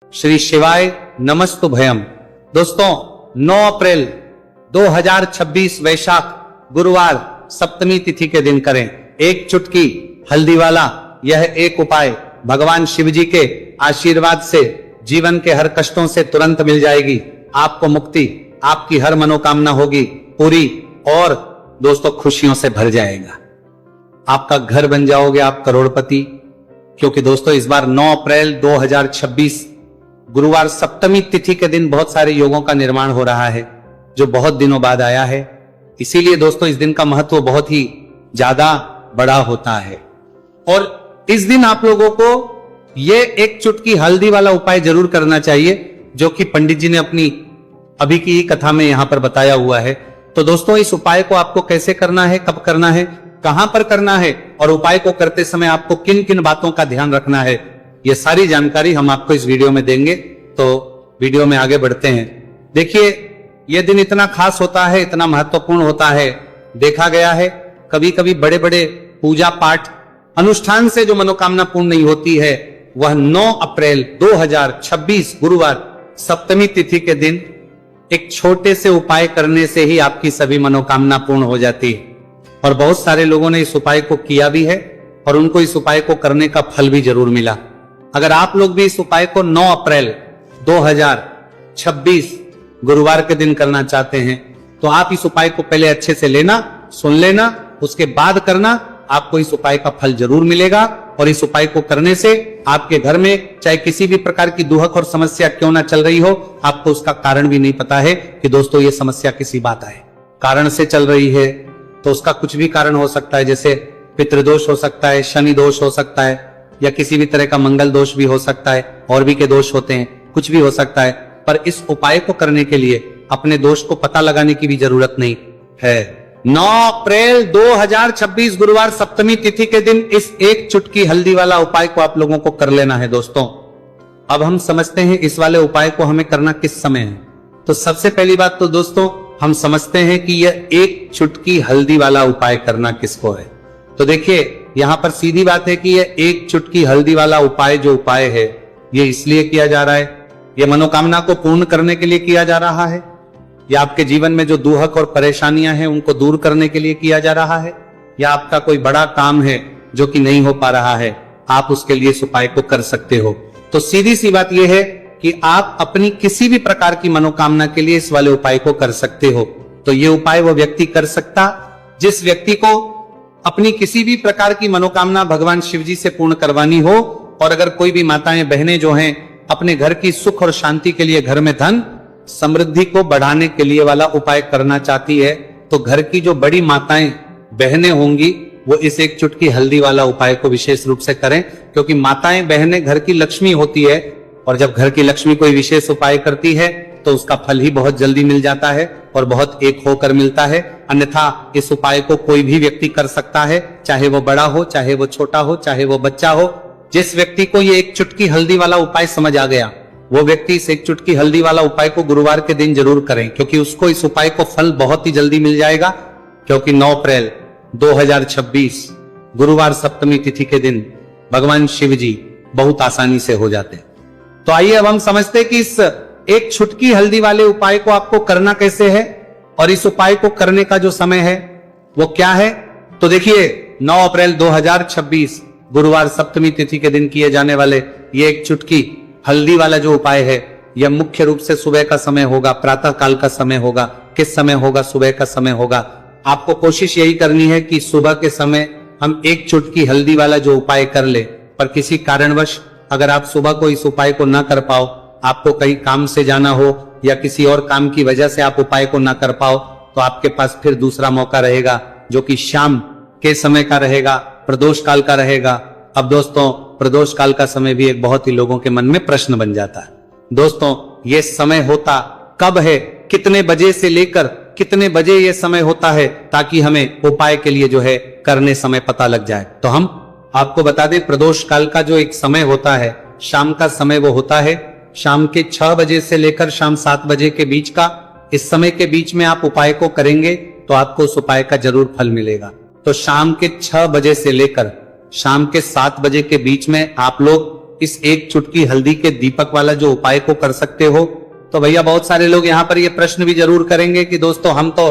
श्री शिवाय नमस्तुभयम। दोस्तों 9 अप्रैल 2026 वैशाख गुरुवार सप्तमी तिथि के दिन करें एक चुटकी हल्दी वाला यह एक उपाय। भगवान शिव जी के आशीर्वाद से जीवन के हर कष्टों से तुरंत मिल जाएगी आपको मुक्ति, आपकी हर मनोकामना होगी पूरी और दोस्तों खुशियों से भर जाएगा। आपका घर बन जाओगे आप करोड़पति, क्योंकि दोस्तों इस बार 9 अप्रैल 2026 गुरुवार सप्तमी तिथि के दिन बहुत सारे योगों का निर्माण हो रहा है जो बहुत दिनों बाद आया है। इसीलिए दोस्तों इस दिन का महत्व बहुत ही ज्यादा बड़ा होता है और इस दिन आप लोगों को ये एक चुटकी हल्दी वाला उपाय जरूर करना चाहिए जो कि पंडित जी ने अपनी अभी की कथा में यहां पर बताया हुआ है। तो दोस्तों इस उपाय को आपको कैसे करना है, कब करना है, कहां पर करना है और उपाय को करते समय आपको किन किन बातों का ध्यान रखना है, ये सारी जानकारी हम आपको इस वीडियो में देंगे। तो वीडियो में आगे बढ़ते हैं। देखिए यह दिन इतना खास होता है, इतना महत्वपूर्ण होता है, देखा गया है कभी कभी बड़े बड़े पूजा पाठ अनुष्ठान से जो मनोकामना पूर्ण नहीं होती है वह 9 अप्रैल 2026 गुरुवार सप्तमी तिथि के दिन एक छोटे से उपाय करने से ही आपकी सभी मनोकामना पूर्ण हो जाती है। और बहुत सारे लोगों ने इस उपाय को किया भी है और उनको इस उपाय को करने का फल भी जरूर मिला। अगर आप लोग भी इस उपाय को 9 अप्रैल 2026 गुरुवार के दिन करना चाहते हैं तो आप इस उपाय को पहले अच्छे से लेना, सुन लेना, उसके बाद करना, आपको इस उपाय का फल जरूर मिलेगा। और इस उपाय को करने से आपके घर में चाहे किसी भी प्रकार की दुहक और समस्या क्यों ना चल रही हो, आपको उसका कारण भी नहीं पता है कि दोस्तों ये समस्या किसी बात है कारण से चल रही है। तो उसका कुछ भी कारण हो सकता है, जैसे पितृदोष हो सकता है, शनि दोष हो सकता है, या किसी भी तरह का मंगल दोष भी हो सकता है, और भी के दोष होते हैं, कुछ भी हो सकता है। पर इस उपाय को करने के लिए अपने दोष को पता लगाने की भी जरूरत नहीं है। 9 अप्रैल 2026 गुरुवार सप्तमी तिथि के दिन इस एक चुटकी हल्दी वाला उपाय को आप लोगों को कर लेना है। दोस्तों अब हम समझते हैं इस वाले उपाय को हमें करना किस समय है। तो सबसे पहली बात तो दोस्तों हम समझते हैं कि यह एक चुटकी हल्दी वाला उपाय करना किसको है। तो देखिए यहां पर सीधी बात है कि यह एक चुटकी हल्दी वाला उपाय जो उपाय है यह इसलिए किया जा रहा है, यह मनोकामना को पूर्ण करने के लिए किया जा रहा है, या आपके जीवन में जो दुहक और परेशानियां हैं उनको दूर करने के लिए किया जा रहा है, या आपका कोई बड़ा काम है जो कि नहीं हो पा रहा है, आप उसके लिए इस उपाय को कर सकते हो। तो सीधी सी बात यह है कि आप अपनी किसी भी प्रकार की मनोकामना के लिए इस वाले उपाय को कर सकते हो। तो ये उपाय वो व्यक्ति कर सकता जिस व्यक्ति को अपनी किसी भी प्रकार की मनोकामना भगवान शिव जी से पूर्ण करवानी हो। और अगर कोई भी माताएं बहनें जो हैं अपने घर की सुख और शांति के लिए, घर में धन समृद्धि को बढ़ाने के लिए वाला उपाय करना चाहती है, तो घर की जो बड़ी माताएं बहनें होंगी वो इस एक चुटकी हल्दी वाला उपाय को विशेष रूप से करें, क्योंकि माताएं बहनें घर की लक्ष्मी होती है और जब घर की लक्ष्मी कोई विशेष उपाय करती है तो उसका फल ही बहुत जल्दी मिल जाता है और बहुत एक होकर मिलता है। अन्यथा इस उपाय को कोई भी व्यक्ति कर सकता है, चाहे वो बड़ा हो, चाहे वो छोटा हो, चाहे वो बच्चा हो। जिस व्यक्ति को ये एक चुटकी हल्दी वाला उपाय समझ आ गया वो व्यक्ति इस एक चुटकी हल्दी वाला उपाय को गुरुवार के दिन जरूर करें, क्योंकि उसको इस उपाय को फल बहुत ही जल्दी मिल जाएगा। क्योंकि 9 अप्रैल 2026 गुरुवार सप्तमी तिथि के दिन भगवान शिव जी बहुत आसानी से हो जाते हैं। तो आइए अब हम समझते हैं कि इस एक चुटकी हल्दी वाले उपाय को आपको करना कैसे है और इस उपाय को करने का जो समय है वो क्या है। तो देखिए 9 अप्रैल 2026 गुरुवार सप्तमी तिथि के दिन किए जाने वाले ये एक चुटकी हल्दी वाला जो उपाय है यह मुख्य रूप से सुबह का समय होगा, प्रातः काल का समय होगा। किस समय होगा? सुबह का समय होगा। आपको कोशिश यही करनी है कि सुबह के समय हम एक चुटकी हल्दी वाला जो उपाय कर ले। पर किसी कारणवश अगर आप सुबह को इस उपाय को ना कर पाओ, आपको कहीं काम से जाना हो या किसी और काम की वजह से आप उपाय को ना कर पाओ, तो आपके पास फिर दूसरा मौका रहेगा जो कि शाम के समय का रहेगा, प्रदोष काल का रहेगा। अब दोस्तों प्रदोष काल का समय भी एक बहुत ही लोगों के मन में प्रश्न बन जाता है। दोस्तों ये समय होता कब है, कितने बजे से लेकर कितने बजे ये समय होता है, ताकि हमें उपाय के लिए जो है करने समय पता लग जाए। तो हम आपको बता दें प्रदोष काल का जो एक समय होता है, शाम का समय वो होता है शाम के 6 बजे से लेकर शाम 7 बजे के बीच का। इस समय के बीच में आप उपाय को करेंगे तो आपको उस उपाय का जरूर फल मिलेगा। तो शाम के 6 बजे से लेकर शाम के 7 बजे के बीच में आप लोग इस एक चुटकी हल्दी के दीपक वाला जो उपाय को कर सकते हो। तो भैया बहुत सारे लोग यहाँ पर ये प्रश्न भी जरूर करेंगे कि दोस्तों हम तो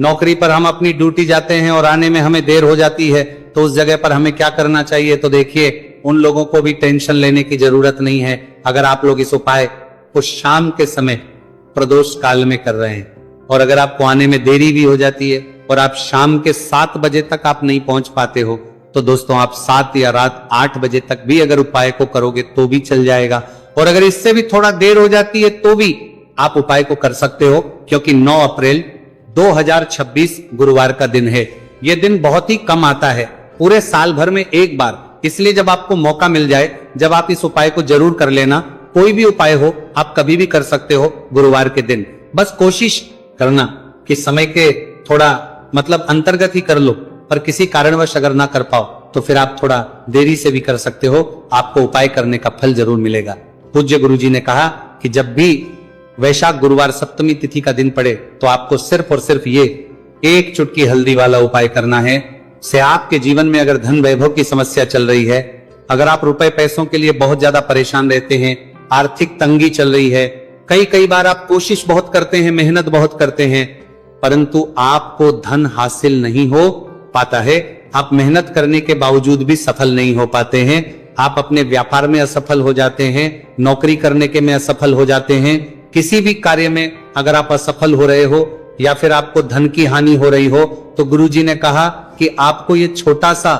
नौकरी पर हम अपनी ड्यूटी जाते हैं और आने में हमें देर हो जाती है, तो उस जगह पर हमें क्या करना चाहिए। तो देखिए, उन लोगों को भी टेंशन लेने की जरूरत नहीं है। अगर आप लोग इस उपाय को शाम के समय प्रदोष काल में कर रहे हैं और अगर आपको आने में देरी भी हो जाती है और आप शाम के 7 बजे तक आप नहीं पहुंच पाते हो, तो दोस्तों आप 7 या रात 8 बजे तक भी अगर उपाय को करोगे तो भी चल जाएगा। और अगर इससे भी थोड़ा देर हो जाती है तो भी आप उपाय को कर सकते हो, क्योंकि 9 अप्रैल 2026 गुरुवार का दिन है। यह दिन बहुत ही कम आता है, पूरे साल भर में एक बार। इसलिए जब आपको मौका मिल जाए, जब आप इस उपाय को जरूर कर लेना। कोई भी उपाय हो आप कभी भी कर सकते हो गुरुवार के दिन। बस कोशिश करना कि समय के थोड़ा मतलब अंतर्गत ही कर लो, पर किसी कारणवश अगर ना कर पाओ तो फिर आप थोड़ा देरी से भी कर सकते हो, आपको उपाय करने का फल जरूर मिलेगा। पूज्य गुरुजी ने कहा कि जब भी वैशाख गुरुवार सप्तमी तिथि का दिन पड़े तो आपको सिर्फ और सिर्फ ये एक चुटकी हल्दी वाला उपाय करना है। से आपके जीवन में अगर धन वैभव की समस्या चल रही है, अगर आप रुपए पैसों के लिए बहुत ज्यादा परेशान रहते हैं, आर्थिक तंगी चल रही है, कई बार आप कोशिश बहुत करते हैं, मेहनत बहुत करते हैं, परंतु आपको धन हासिल नहीं हो पाता है, आप मेहनत करने के बावजूद भी सफल नहीं हो पाते हैं, आप अपने व्यापार में असफल हो जाते हैं, नौकरी करने के में असफल हो जाते हैं, किसी भी कार्य में अगर आप असफल हो रहे हो या फिर आपको धन की हानि हो रही हो, तो गुरुजी ने कहा कि आपको ये छोटा सा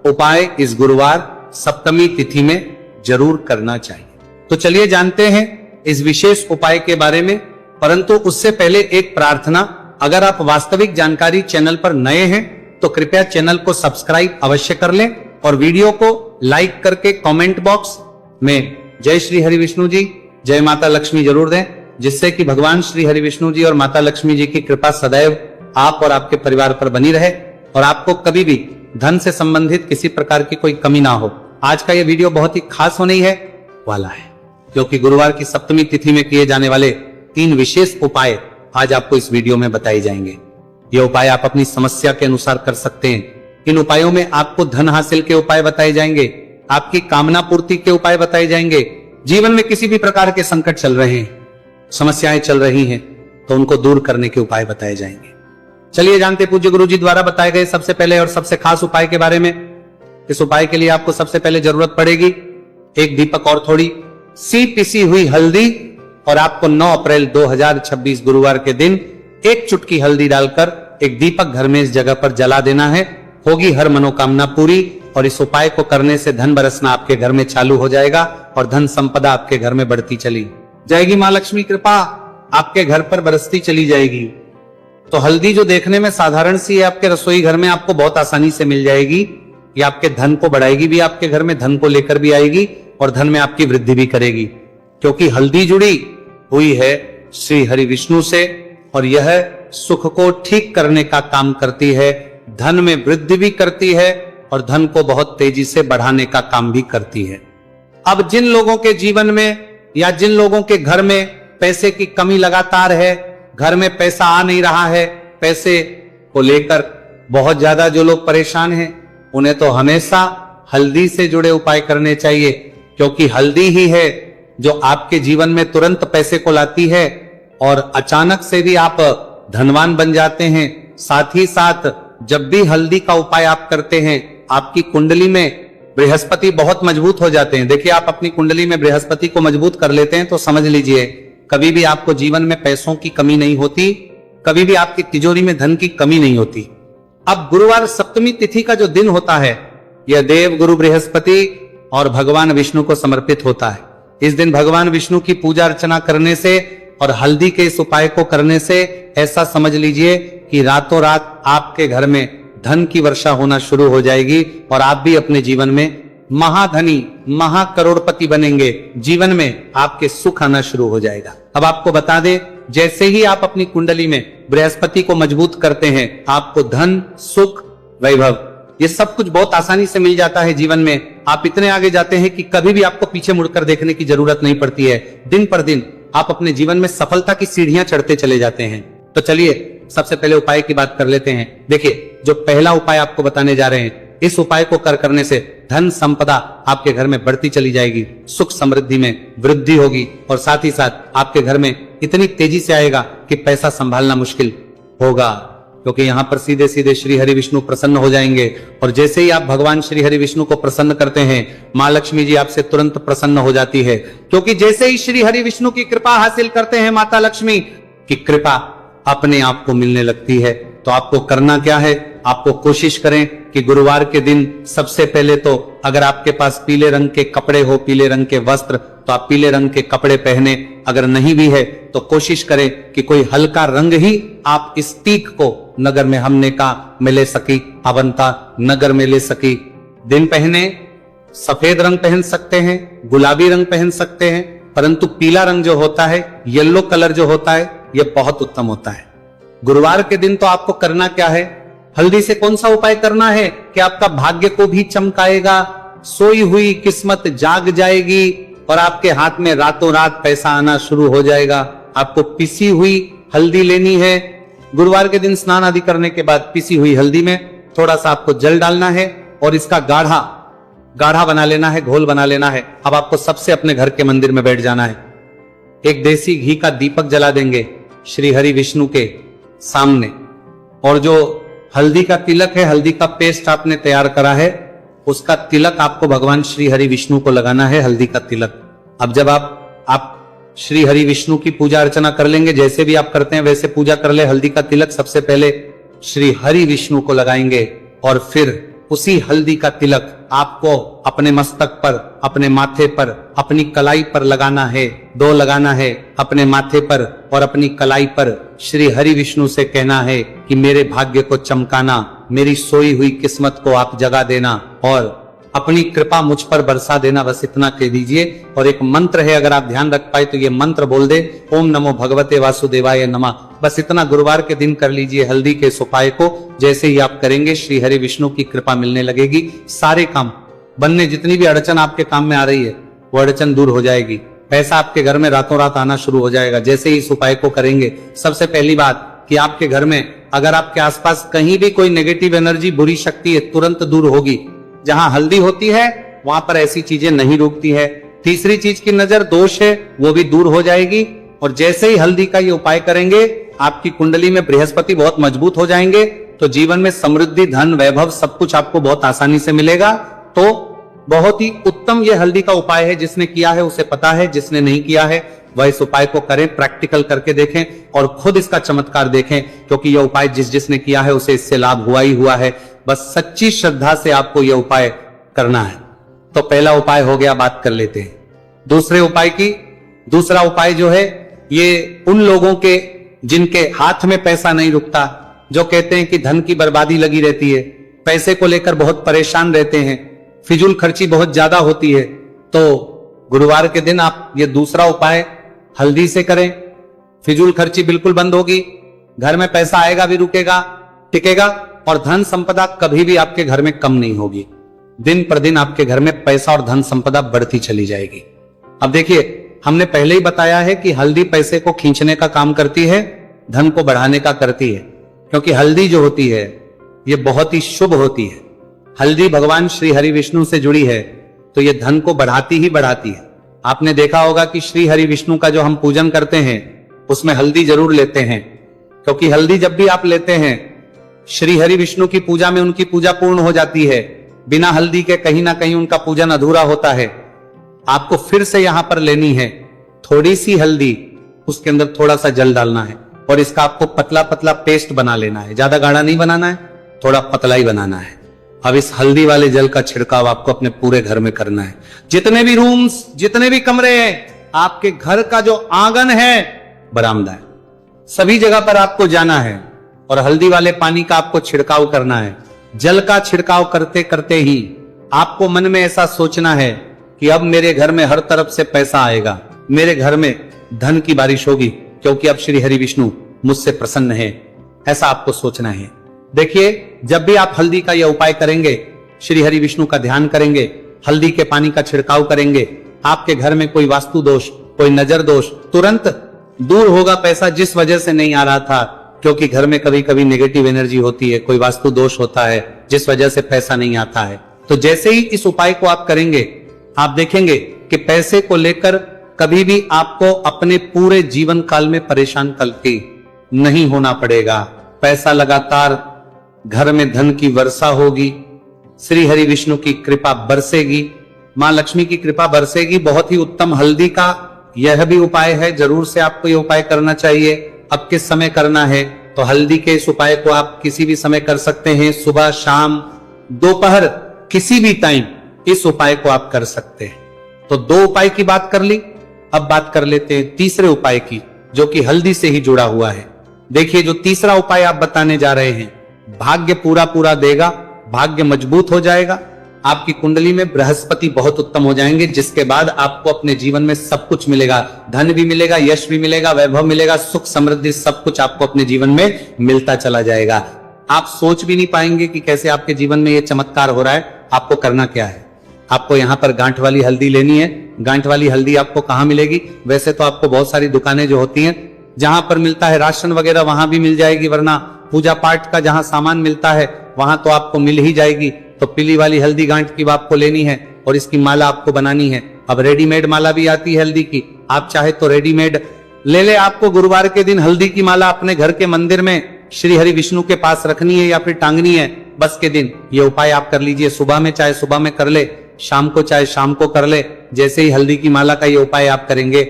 उपाय इस गुरुवार सप्तमी तिथि में जरूर करना चाहिए। तो चलिए जानते हैं इस विशेष उपाय के बारे में, परंतु उससे पहले एक प्रार्थना। अगर आप वास्तविक जानकारी चैनल पर नए हैं तो कृपया चैनल को सब्सक्राइब अवश्य कर लें और वीडियो को लाइक करके कमेंट बॉक्स में जय श्री हरि विष्णु जी, जय माता लक्ष्मी जरूर दें, जिससे कि भगवान श्री हरि विष्णु जी और माता लक्ष्मी जी की कृपा सदैव आप और आपके परिवार पर बनी रहे और आपको कभी भी धन से संबंधित किसी प्रकार की कोई कमी ना हो। आज का यह वीडियो बहुत ही खास होने है वाला है, क्योंकि गुरुवार की सप्तमी तिथि में किए जाने वाले 3 विशेष उपाय आज आपको इस वीडियो में बताए जाएंगे। ये उपाय आप अपनी समस्या के अनुसार कर सकते हैं। इन उपायों में आपको धन हासिल के उपाय बताए जाएंगे, आपकी कामना पूर्ति के उपाय बताए जाएंगे। जीवन में किसी भी प्रकार के संकट चल रहे हैं, समस्याएं चल रही हैं, तो उनको दूर करने के उपाय बताए जाएंगे। चलिए जानते पूज्य गुरु जी द्वारा बताए गए सबसे पहले और सबसे खास उपाय के बारे में। इस उपाय के लिए आपको सबसे पहले जरूरत पड़ेगी एक दीपक और थोड़ी सी पिसी हुई हल्दी, और आपको 9 अप्रैल 2026 गुरुवार के दिन एक चुटकी हल्दी डालकर एक दीपक घर में इस जगह पर जला देना है। होगी हर मनोकामना पूरी, और इस उपाय को करने से धन बरसना आपके घर में चालू हो जाएगा और धन संपदा आपके घर में बढ़ती चली जाएगी। मां लक्ष्मी कृपा आपके घर पर बरसती चली जाएगी। तो हल्दी जो देखने में साधारण सी है, आपके रसोई घर में आपको बहुत आसानी से मिल जाएगी। ये आपके धन को बढ़ाएगी भी, आपके घर में धन को लेकर भी आएगी और धन में आपकी वृद्धि भी करेगी, क्योंकि हल्दी जुड़ी हुई है श्री हरि विष्णु से और यह सुख को ठीक करने का काम करती है, धन में वृद्धि भी करती है और धन को बहुत तेजी से बढ़ाने का काम भी करती है। अब जिन लोगों के जीवन में या जिन लोगों के घर में पैसे की कमी लगातार है, घर में पैसा आ नहीं रहा है, पैसे को लेकर बहुत ज्यादा जो लोग परेशान हैं, उन्हें तो हमेशा हल्दी से जुड़े उपाय करने चाहिए, क्योंकि हल्दी ही है जो आपके जीवन में तुरंत पैसे को लाती है और अचानक से भी आप धनवान बन जाते हैं। साथ ही साथ जब भी हल्दी का उपाय आप करते हैं, आपकी कुंडली में बृहस्पति बहुत मजबूत हो जाते हैं। देखिए, आप अपनी कुंडली में बृहस्पति को मजबूत कर लेते हैं तो समझ लीजिए कभी भी आपको जीवन में पैसों की कमी नहीं होती, कभी भी आपकी तिजोरी में धन की कमी नहीं होती। अब गुरुवार सप्तमी तिथि का जो दिन होता है, यह देव गुरु बृहस्पति और भगवान विष्णु को समर्पित होता है। इस दिन भगवान विष्णु की पूजा अर्चना करने से और हल्दी के इस उपाय को करने से ऐसा समझ लीजिए कि रातों रात आपके घर में धन की वर्षा होना शुरू हो जाएगी और आप भी अपने जीवन में महाधनी महाकरोड़पति बनेंगे। जीवन में आपके सुख आना शुरू हो जाएगा। अब आपको बता दें, जैसे ही आप अपनी कुंडली में बृहस्पति को मजबूत करते हैं, आपको धन, सुख, वैभव ये सब कुछ बहुत आसानी से मिल जाता है। जीवन में आप इतने आगे जाते हैं कि कभी भी आपको पीछे मुड़कर देखने की जरूरत नहीं पड़ती है। दिन पर दिन आप अपने जीवन में सफलता की सीढ़ियां चढ़ते चले जाते हैं। तो चलिए सबसे पहले उपाय की बात कर लेते हैं। देखिए, जो पहला उपाय आपको बताने जा रहे हैं, इस उपाय को करने से धन संपदा आपके घर में बढ़ती चली जाएगी, सुख समृद्धि में वृद्धि होगी और साथ ही साथ आपके घर में इतनी तेजी से आएगा कि पैसा संभालना मुश्किल होगा, क्योंकि यहाँ पर सीधे सीधे श्री हरि विष्णु प्रसन्न हो जाएंगे। और जैसे ही आप भगवान श्री हरि विष्णु को प्रसन्न करते हैं, माँ लक्ष्मी जी आपसे तुरंत प्रसन्न हो जाती है, क्योंकि जैसे ही श्री हरि विष्णु की कृपा हासिल करते हैं, माता लक्ष्मी की कृपा अपने आप को मिलने लगती है। तो आपको करना क्या है, आपको कोशिश करें कि गुरुवार के दिन सबसे पहले तो अगर आपके पास पीले रंग के कपड़े हो, पीले रंग के वस्त्र, तो आप पीले रंग के कपड़े पहने। अगर नहीं भी है तो कोशिश करें कि कोई हल्का रंग ही आप इस तीक को नगर में हमने का मिले सकी, अवंता नगर में ले सकी दिन पहने। सफेद रंग पहन सकते हैं, गुलाबी रंग पहन सकते हैं, परंतु पीला रंग जो होता है, येलो कलर जो होता है, यह बहुत उत्तम होता है। गुरुवार के दिन तो आपको करना क्या है, हल्दी से कौन सा उपाय करना है कि आपका भाग्य को भी चमकाएगा, सोई हुई किस्मत जाग जाएगी और आपके हाथ में रातों रात पैसा आना शुरू हो जाएगा। आपको पिसी हुई हल्दी लेनी है। गुरुवार के दिन स्नान आदि करने के बाद पिसी हुई हल्दी में थोड़ा सा आपको जल डालना है और इसका गाढ़ा बना लेना है, घोल बना लेना है। अब आपको सबसे अपने घर के मंदिर में बैठ जाना है, एक देसी घी का दीपक जला देंगे श्री हरि विष्णु के सामने, और जो हल्दी का तिलक है, हल्दी का पेस्ट आपने तैयार करा है, उसका तिलक आपको भगवान श्री हरि विष्णु को लगाना है, हल्दी का तिलक। अब जब आप श्री हरि विष्णु की पूजा अर्चना कर लेंगे, जैसे भी आप करते हैं वैसे पूजा कर ले। हल्दी का तिलक सबसे पहले श्री हरि विष्णु को लगाएंगे और फिर उसी हल्दी का तिलक आपको अपने मस्तक पर, अपने माथे पर, अपनी कलाई पर लगाना है। 2 लगाना है अपने माथे पर और अपनी कलाई पर। श्री हरि विष्णु से कहना है कि मेरे भाग्य को चमकाना, मेरी सोई हुई किस्मत को आप जगा देना और अपनी कृपा मुझ पर बरसा देना। बस इतना कह दीजिए। और एक मंत्र है, अगर आप ध्यान रख पाए तो ये मंत्र बोल दे, ओम नमो भगवते वासुदेवाय नमः। बस इतना गुरुवार के दिन कर लीजिए हल्दी के इस उपाय को। जैसे ही आप करेंगे श्री हरि विष्णु की कृपा मिलने लगेगी, सारे काम बनने, जितनी भी अड़चन आपके काम में आ रही है वो अड़चन दूर हो जाएगी। पैसा आपके घर में रातों रात आना शुरू हो जाएगा जैसे ही इस उपाय को करेंगे। सबसे पहली बात कि आपके घर में अगर आपके आसपास कहीं भी कोई नेगेटिव एनर्जी, बुरी शक्ति है, तुरंत दूर होगी। जहां हल्दी होती है वहां पर ऐसी चीजें नहीं रुकती है। तीसरी चीज की नजर दोष है, वो भी दूर हो जाएगी। और जैसे ही हल्दी का ये उपाय करेंगे, आपकी कुंडली में बृहस्पति बहुत मजबूत हो जाएंगे, तो जीवन में समृद्धि, धन, वैभव सब कुछ आपको बहुत आसानी से मिलेगा। तो बहुत ही उत्तम ये हल्दी का उपाय है। जिसने किया है उसे पता है, जिसने नहीं किया है वह इस उपाय को करें, प्रैक्टिकल करके देखें और खुद इसका चमत्कार देखें, क्योंकि यह उपाय जिसने किया है उसे इससे लाभ हुआ ही हुआ है। बस सच्ची श्रद्धा से आपको यह उपाय करना है। तो पहला उपाय हो गया, बात कर लेते हैं दूसरे उपाय की। दूसरा उपाय जो है ये उन लोगों के जिनके हाथ में पैसा नहीं रुकता, जो कहते हैं कि धन की बर्बादी लगी रहती है, पैसे को लेकर बहुत परेशान रहते हैं, फिजूल खर्ची बहुत ज्यादा होती है, तो गुरुवार के दिन आप ये दूसरा उपाय हल्दी से करें। फिजूल खर्ची बिल्कुल बंद होगी, घर में पैसा आएगा भी, रुकेगा, टिकेगा और धन संपदा कभी भी आपके घर में कम नहीं होगी। दिन पर दिन आपके घर में पैसा और धन संपदा बढ़ती चली जाएगी। अब देखिए, हमने पहले ही बताया है कि हल्दी पैसे को खींचने का काम करती है, धन को बढ़ाने का करती है, क्योंकि हल्दी जो होती है ये बहुत ही शुभ होती है। हल्दी भगवान श्री हरि विष्णु से जुड़ी है, तो ये धन को बढ़ाती ही बढ़ाती है। आपने देखा होगा कि श्री हरि विष्णु का जो हम पूजन करते हैं उसमें हल्दी जरूर लेते हैं, क्योंकि हल्दी जब भी आप लेते हैं श्री हरि विष्णु की पूजा में उनकी पूजा पूर्ण हो जाती है। बिना हल्दी के कहीं ना कहीं उनका पूजन अधूरा होता है। आपको फिर से यहां पर लेनी है थोड़ी सी हल्दी, उसके अंदर थोड़ा सा जल डालना है और इसका आपको पतला पतला पेस्ट बना लेना है। ज्यादा गाढ़ा नहीं बनाना है, थोड़ा पतला ही बनाना है। अब इस हल्दी वाले जल का छिड़काव आपको अपने पूरे घर में करना है। जितने भी रूम्स, जितने भी कमरे हैं, आपके घर का जो आंगन है, बरामदा है, सभी जगह पर आपको जाना है और हल्दी वाले पानी का आपको छिड़काव करना है। जल का छिड़काव करते करते ही आपको मन में ऐसा सोचना है कि अब मेरे घर में हर तरफ से पैसा आएगा, मेरे घर में धन की बारिश होगी, क्योंकि अब श्री हरि विष्णु मुझसे प्रसन्न है। ऐसा आपको सोचना है। देखिए, जब भी आप हल्दी का यह उपाय करेंगे, श्री हरि विष्णु का ध्यान करेंगे, हल्दी के पानी का छिड़काव करेंगे, आपके घर में कोई वास्तु दोष, कोई नजर दोष तुरंत दूर होगा। पैसा जिस वजह से नहीं आ रहा था, क्योंकि घर में कभी कभी नेगेटिव एनर्जी होती है, कोई वास्तु दोष होता है जिस वजह से पैसा नहीं आता है। तो जैसे ही इस उपाय को आप करेंगे, आप देखेंगे कि पैसे को लेकर कभी भी आपको अपने पूरे जीवन काल में परेशान करके नहीं होना पड़ेगा। पैसा लगातार घर में धन की वर्षा होगी, श्री हरि विष्णु की कृपा बरसेगी, मां लक्ष्मी की कृपा बरसेगी। बहुत ही उत्तम हल्दी का यह भी उपाय है, जरूर से आपको यह उपाय करना चाहिए। अब किस समय करना है, तो हल्दी के इस उपाय को आप किसी भी समय कर सकते हैं, सुबह, शाम, दोपहर, किसी भी टाइम इस उपाय को आप कर सकते हैं। तो 2 उपाय की बात कर ली, अब बात कर लेते हैं तीसरे उपाय की, जो कि हल्दी से ही जुड़ा हुआ है। देखिए, जो तीसरा उपाय आप बताने जा रहे हैं, भाग्य पूरा देगा, भाग्य मजबूत हो जाएगा, आपकी कुंडली में बृहस्पति बहुत उत्तम हो जाएंगे, जिसके बाद आपको अपने जीवन में सब कुछ मिलेगा, धन भी मिलेगा, यश भी मिलेगा, वैभव मिलेगा, सुख समृद्धि सब कुछ आपको अपने जीवन में मिलता चला जाएगा। आप सोच भी नहीं पाएंगे कि कैसे आपके जीवन में यह चमत्कार हो रहा है। आपको करना क्या है, आपको यहाँ पर गांठ वाली हल्दी लेनी है। गांठ वाली हल्दी आपको कहाँ मिलेगी? वैसे तो आपको बहुत सारी दुकानें जो होती हैं जहां पर मिलता है राशन वगैरह, वहां भी मिल जाएगी, वरना पूजा पाठ का जहां सामान मिलता है वहां तो आपको मिल ही जाएगी। तो पीली वाली हल्दी गांठ की आपको लेनी है और इसकी माला आपको बनानी है। अब रेडीमेड माला भी आती है हल्दी की, आप चाहे तो रेडीमेड ले ले। आपको गुरुवार के दिन हल्दी की माला अपने घर के मंदिर में श्री हरि विष्णु के पास रखनी है या फिर टांगनी है। बस के दिन ये उपाय आप कर लीजिए, सुबह में चाहे सुबह में कर ले, शाम को चाहे शाम को कर ले। जैसे ही हल्दी की माला का ये उपाय आप करेंगे,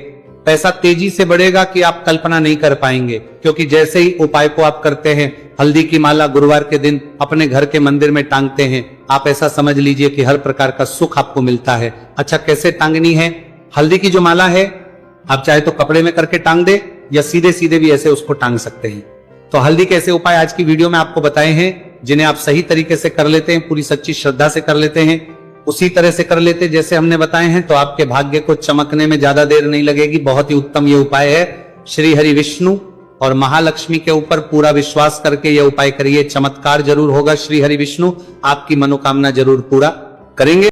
पैसा तेजी से बढ़ेगा कि आप कल्पना नहीं कर पाएंगे। क्योंकि जैसे ही उपाय को आप करते हैं, हल्दी की माला गुरुवार के दिन अपने घर के मंदिर में टांगते हैं, आप ऐसा समझ लीजिए कि हर प्रकार का सुख आपको मिलता है। अच्छा, कैसे टांगनी है? हल्दी की जो माला है, आप चाहे तो कपड़े में करके टांग दे या सीधे सीधे भी ऐसे उसको टांग सकते हैं। तो हल्दी के ऐसे उपाय आज की वीडियो में आपको बताए हैं, जिन्हें आप सही तरीके से कर लेते हैं, पूरी सच्ची श्रद्धा से कर लेते हैं, उसी तरह से कर लेते जैसे हमने बताए हैं, तो आपके भाग्य को चमकने में ज्यादा देर नहीं लगेगी। बहुत ही उत्तम ये उपाय है। श्री हरि विष्णु और महालक्ष्मी के ऊपर पूरा विश्वास करके यह उपाय करिए, चमत्कार जरूर होगा। श्री हरि विष्णु आपकी मनोकामना जरूर पूरा करेंगे।